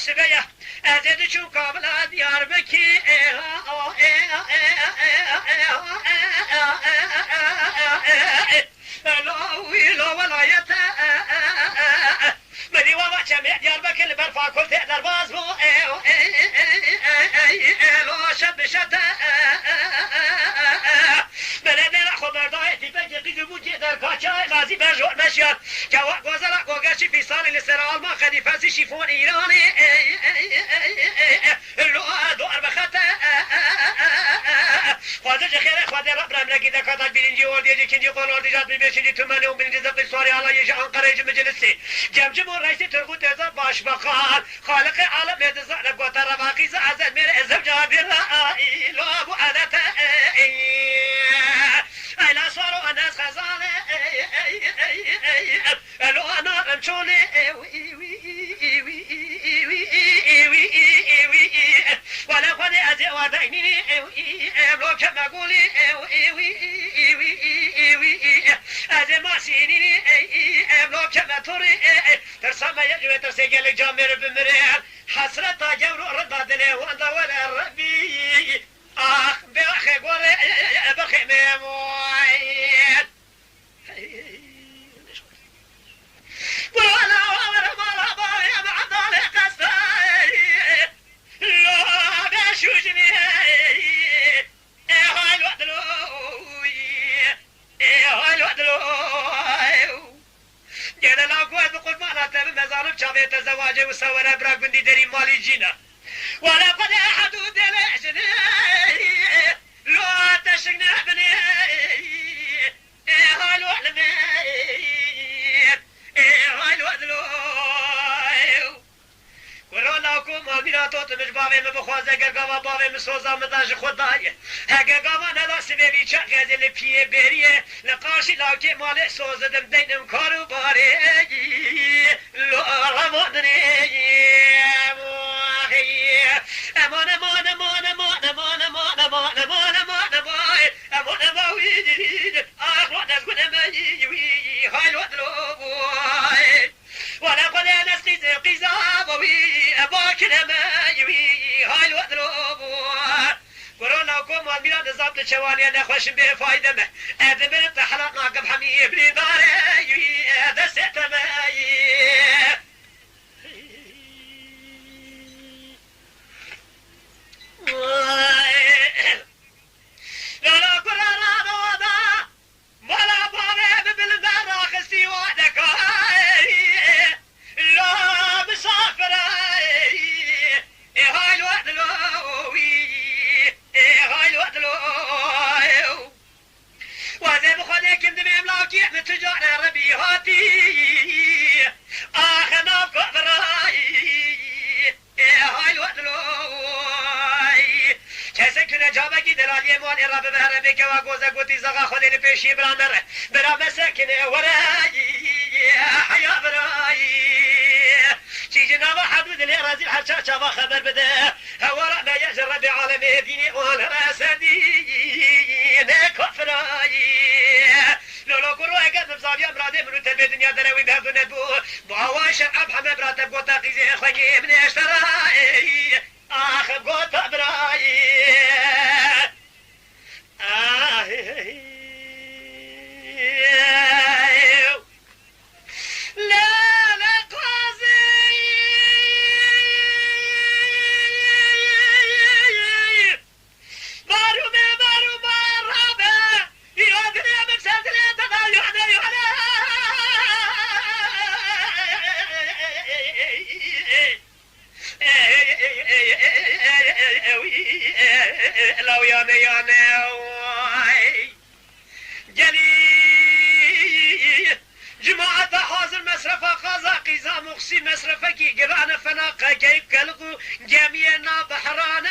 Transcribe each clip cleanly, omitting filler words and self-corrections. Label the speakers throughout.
Speaker 1: سبيا أزيد شو قابل ديار بكي لا ولاية مني والله جميع ديار بكي اللي برفع كل تقدر بازبو لا شب شتا بلدنا خبر دايتي بجي قدبو جدر كاچاي غازي برجور مشيار كوا غزرا غوغاشي في صالي لسرال ما خدي فاسي شيفون ايراني اللو دور بخطا خواجه خير خواجه رب رم لقي دكاتره بيرنجي وردي كندي قولور ديجات بيشني تمنه وبيرنجي زبط سوري على يجي انقره مجلسي جمجم رئيس ترغوت ازا باش بقال خالق عالم يدزا لقوتر باقي زعزل من ازم جابر لو ابو عدت ايلا صاروا الناس خزانه لو انا امشوني ولا خدي ازي وديني لو كما قولي ازي ما سيني لو كما توري ترسم يجري ترسجل جامر بمرير حسرة جور رضا دلي وانت ولا ربي اخ بخي قولي بخي ميموين ولا ولا ولا بايا بعضالي قصاي لا بشوشني هاي الوقت هاي الوقت جينا لاقوات بقول ما لا تبي مزارب شافيت الزواج وسوينا براك بندي دري مالي جينا ولا قد حدود العجن لو تشقنا بني هاي الوقت هاي الوقت ورولاكم اميرا توت مش بابي مبخوازه گرگاوا بابي مسوزا مداج خدای هگگاوا ندا سببی چا غزل پیه بریه لقاشی لاکی مال سوزدم دینم کارو باره لو رمضنی امان امان امان امان امان امان امان امان امان امان امان ويجي اخوات نقول ما يجي هاي الوقت ولا قد نسقي قزابوي اباك لما يوي هاي الوقت كورونا كوم والبلاد الزبط شواني انا خوش بفايدة ما ادبر تحلق ناقب حمي ابني داري يوي دست ماي لا كورونا نوضا ولا بابي بالدار اخستي وعدك لا مسافر هاي الوقت هاي الوقت وهذا بخدك انت مملاكي متجانا ربي هاتي اخنا كفراي هاي الوقت كسك كنا جابك دلالي مال رب بهربك وغوزا قوتي زغا خدين بيشي برامر برا مساكن وراي حيا براي جناب حدود الأراضي الحشا شافا خبر بده هوا ما يجرب عالمي ديني وانا راسدي نكفراي لولو كرو اجد بزاوية مرادي منو تلبي دنيا دروي بهدو ندبو بهواش اب حمد براتب قوتا قيزي اخواني من اشتراي اخ قوتا براي لا لا قاضي لو يا جلي جماعة حاضر مصرفة قضاء قيزا مخصي مصرفة كي قرانة فناقة كيف قلقوا جميعنا بحرانة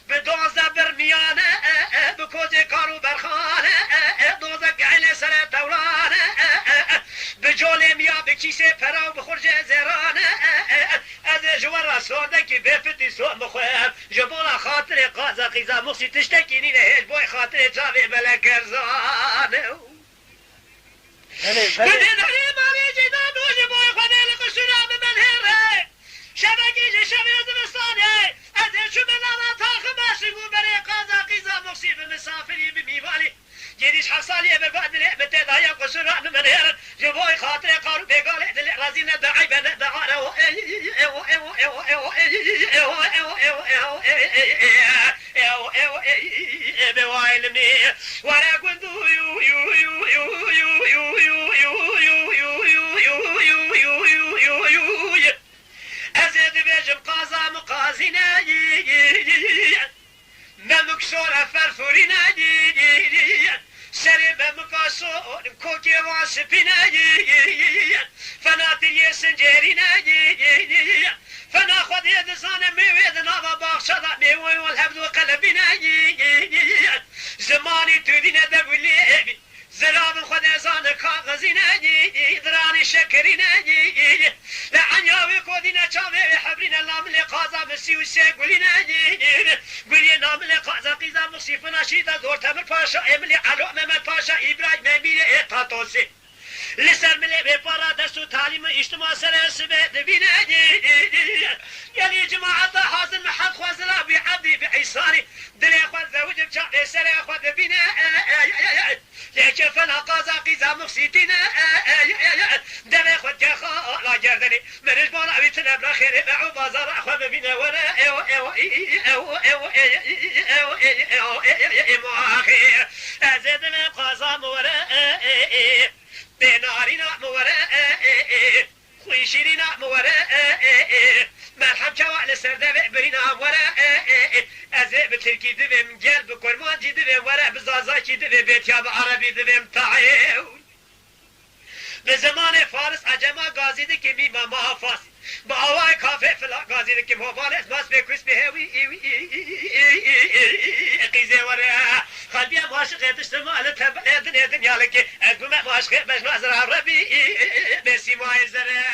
Speaker 1: بدوزة برميانة بكوزي كارو برخانة دوزة قعلة سنة تورانة بجولي ميا بكيسي پراو بخورج زيرانة از جوار سوده كي بفتي سوء مخواب جبولا خاطر قضاء قيزا مخصي تشتكيني نهيج بوي خاطر جاوي بلا كرزانة بدي نحري مالي جدا دوجي بوي خدي لك الشراب من هيري شبه جديش حصالي ببعد بتدايا قصران من هير جبوي خاطر قارو بقال دل رازينا دعيب دعارو بوايلني ورا قندو يو يو يو يو يو يو يو يو يو يو يو يو أزيد بيجم قازا مقازنا ممكسور فرفورنا سري بمكاسور كوكي واسبنا فناتي سنجرنا فناخذ يد زان ميويد نابا باخشدا ميوي والهبد وقلبنا زماني تودينا دبولي زراب خد زان كاغزنا دراني شكرنا لعنياوي كودينا چاوي حبرنا لامل قازا مسيو سيقولنا قولي نامل قازا قيزا مصيفنا شيدا دور تمر باشا املي علو ممت باشا ابراهيم مبيري اطاتوسي لسر ملي بپارا درسو تعليم اجتماع سرسبه دبينا يلي جماعة حاضر محد خوزلا بعبدي بعيساني دلي اخوة زوج بشاق سري اخوة دبينا لكن فنا قازا قيزا مقسيتنا دلي اخوة جاخا لا جردني منش بانا بيتنا بلا خير باعو بازار اخوة ببينا ورا مؤخي ازدنا قازا مورا بنارنا مورا خويشيرنا مورا مرحب جوا لسردة برينا مورا أزي بتركي دبم جل بكرمان جي دبم ورا بزازاكي دبم بيتياب عربي دبم تعيو بزمان فارس عجما غازي دكي ميما ما فاسي بأواي كافي فلا غازي دكي مو فارس باس بكوس بهوي قيزي ورا خلبيا ماشق تشتما لتبع دنيا لكي أقوم ماشق باش ما زرع ربي بسي ما يزرع